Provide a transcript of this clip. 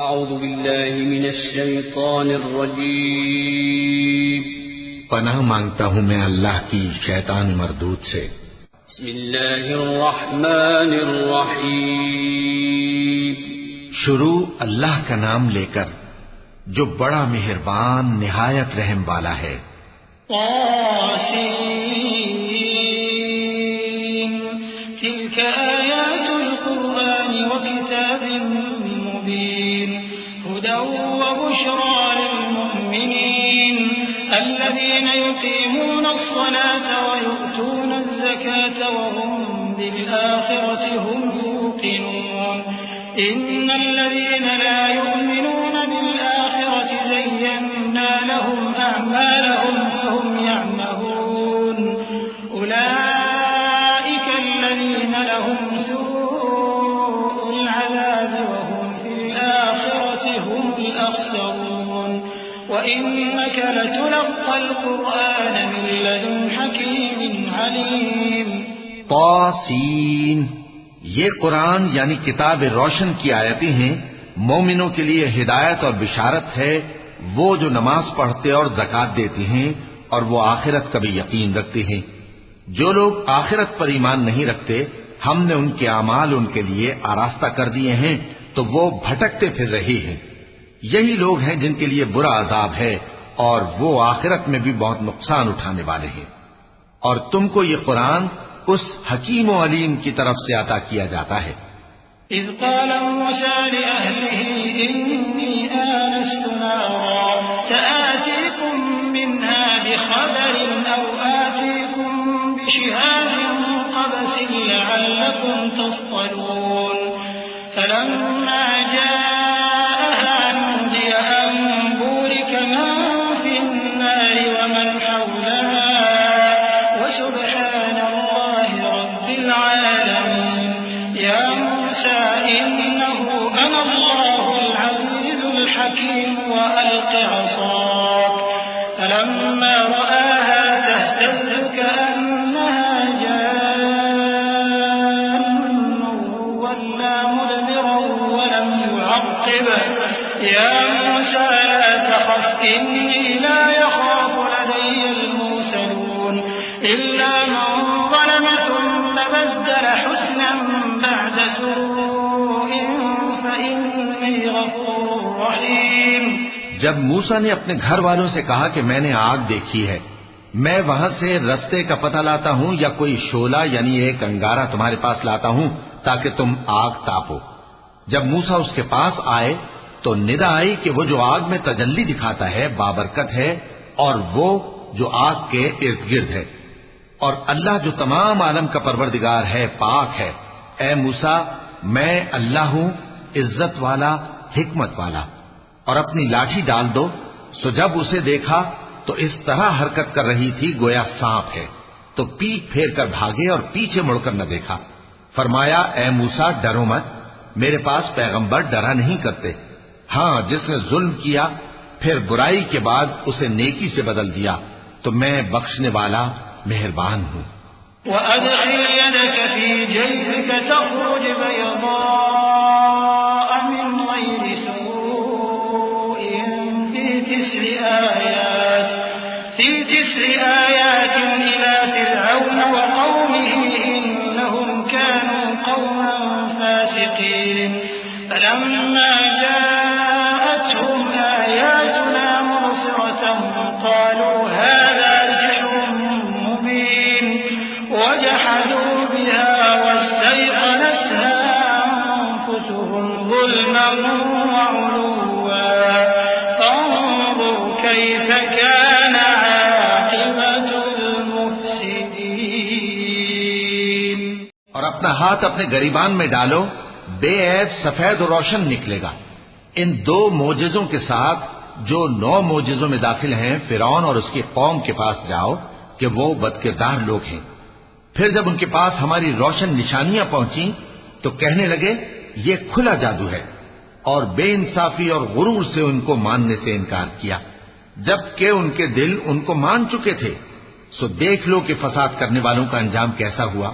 اعوذ باللہ من الشیطان الرجیم پناہ مانگتا ہوں میں اللہ کی شیطان مردود سے۔ بسم اللہ الرحمن الرحیم شروع اللہ کا نام لے کر جو بڑا مہربان نہایت رحم والا ہے۔ طاسين تلك آيات القرآن وكتاب مبين هدى وبشرى للمؤمنين الذين يقيمون الصلاة ويؤتون الزكاة وهم بالآخرة هم يوقنون إن الذين لا يؤمنون بالآخرة زينا لهم أعمالهم فهم يعمهون أولئك الذين لهم سوء العذاب وهم في الآخرة هم الأخسرون وإنك لتلقى القرآن من لدن حكيم عليم۔ طاسین، یہ قرآن یعنی کتاب روشن کی آیتیں ہیں، مومنوں کے لیے ہدایت اور بشارت ہے، وہ جو نماز پڑھتے اور زکوٰۃ دیتے ہیں اور وہ آخرت کا بھی یقین رکھتے ہیں۔ جو لوگ آخرت پر ایمان نہیں رکھتے، ہم نے ان کے اعمال ان کے لیے آراستہ کر دیے ہیں تو وہ بھٹکتے پھر رہے ہیں۔ یہی لوگ ہیں جن کے لیے برا عذاب ہے اور وہ آخرت میں بھی بہت نقصان اٹھانے والے ہیں۔ اور تم کو یہ قرآن اس حکیم و علیم کی طرف سے عطا کیا جاتا ہے۔ إذ قال موسى لأهله إني آنست نارا سآتيكم منها بخبر أو آتيكم بشهاب قبس لعلكم تصطلون فلما جاءها نودي أن بورك من في النار ومن حولها وسبحان الله رب العالمين يا موسى إنه أنا الله العزيز الحكيم وألق عصاك فلما رآها تهتز كأنها جان ولا مدبرا ولم يعقب يا موسى لا تخف إني لا يخاف لدي المرسلون إلا من ظلم ثم بدل حسنا بعد سوء فإني غفور رحيم۔ جب موسیٰ نے اپنے گھر والوں سے کہا کہ میں نے آگ دیکھی ہے، میں وہاں سے رستے کا پتہ لاتا ہوں یا کوئی شعلہ یعنی ایک انگارہ تمہارے پاس لاتا ہوں تاکہ تم آگ تاپو۔ جب موسیٰ اس کے پاس آئے تو ندا آئی کہ وہ جو آگ میں تجلی دکھاتا ہے بابرکت ہے اور وہ جو آگ کے ارد گرد ہے، اور اللہ جو تمام عالم کا پروردگار ہے پاک ہے۔ اے موسیٰ، میں اللہ ہوں، عزت والا، حکمت والا، اور اپنی لاٹھی ڈال دو۔ سو جب اسے دیکھا تو اس طرح حرکت کر رہی تھی گویا سانپ ہے، تو پیٹ پھیر کر بھاگے اور پیچھے مڑ کر نہ دیکھا۔ فرمایا اے موسیٰ ڈرو مت، میرے پاس پیغمبر ڈرا نہیں کرتے۔ ہاں، جس نے ظلم کیا پھر برائی کے بعد اسے نیکی سے بدل دیا تو میں بخشنے والا مہربان ہوں۔ وأدخل يدك في جيبك تخرج بيضاء من غير سوء في تسع آيات إلى فرعون وقومه إنهم كانوا قوما فاسقين فلما جاءتهم آياتنا مبصرة قالوا هذا سحر مبين وجحدوا بها واستيقنتها أنفسهم ظلما وعلوا فانظر كيف كان عاقبة المفسدين۔ اور اپنا ہاتھ اپنے گریبان میں ڈالو، بے عیب سفید و روشن نکلے گا۔ ان دو معجزوں کے ساتھ جو 9 معجزوں میں داخل ہیں فرعون اور اس کی قوم کے پاس جاؤ کہ وہ بدکردار لوگ ہیں۔ پھر جب ان کے پاس ہماری روشن نشانیاں پہنچیں تو کہنے لگے یہ کھلا جادو ہے، اور بے انصافی اور غرور سے ان کو ماننے سے انکار کیا، جبکہ ان کے دل ان کو مان چکے تھے۔ سو دیکھ لو کہ فساد کرنے والوں کا انجام کیسا ہوا۔